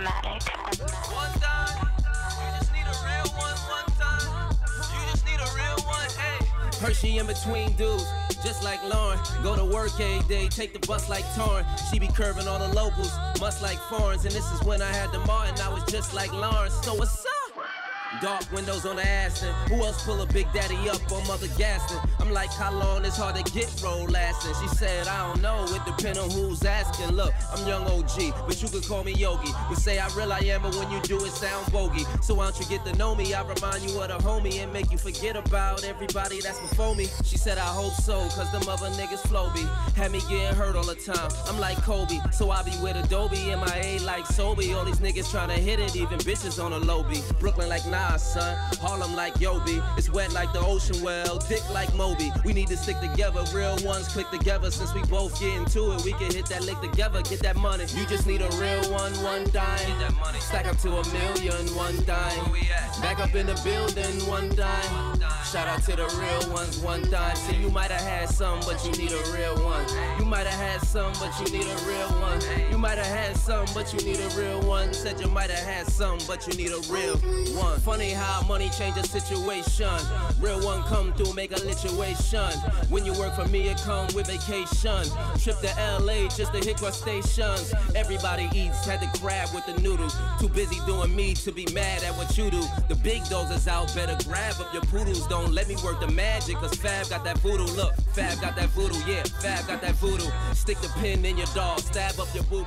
Asthmatic. One time, you just need a real one. One time, you just need a real one. Hey, Hershey in between dudes, just like Lauren. Go to work every day, take the bus like Torrin. She be curving all the locals, must like foreigns. And this is when I had the Martin, I was just like Lawrence. So what's up? Dark windows on the Aston. Who else pull a Big Daddy up on Mother Gaston? I'm like, how long it's hard to get roll lasting? She said, I don't know, it depend on who's asking. Look, I'm young OG, but you could call me Yogi. We say I real I am, but when you do it sound bogey. So why don't you get to know me? I remind you of the homie and make you forget about everybody that's before me. She said, I hope so, cause them other niggas flow be. Had me getting hurt all the time, I'm like Kobe. So I be with Adobe, MIA like Sobe. All these niggas tryna hit it, even bitches on a low beat. Brooklyn like Nas, son, Harlem like Yobi. It's wet like the ocean well, thick like Moby. We need to stick together, real ones click together. Since we both get into it, we can hit that lick together, get that money. You just need a real one, one dime. Get that money. Stack up to $1 million, one dime. Where we at? Back up in the building, one dime. Shout out to the real ones, one dime. See, you might have had some, but you need a real one. You might have had some, but you need a real one. You might have had some, but you need a real one. Said you might have had some, but you need a real one. Funny how money change a situation. Real one come through, make a lituation. When you work for me, it come with vacation. Trip to LA just to hit crustaceans. Everybody eats, had to grab with the noodles. Too busy doing me to be mad at what you do. The big dogs is out, better grab up your poodles. Don't let me work the magic, cause Fab got that voodoo. Look, Fab got that voodoo, yeah, Fab got that voodoo. Stick the pin in your dog, stab up your boo-boo.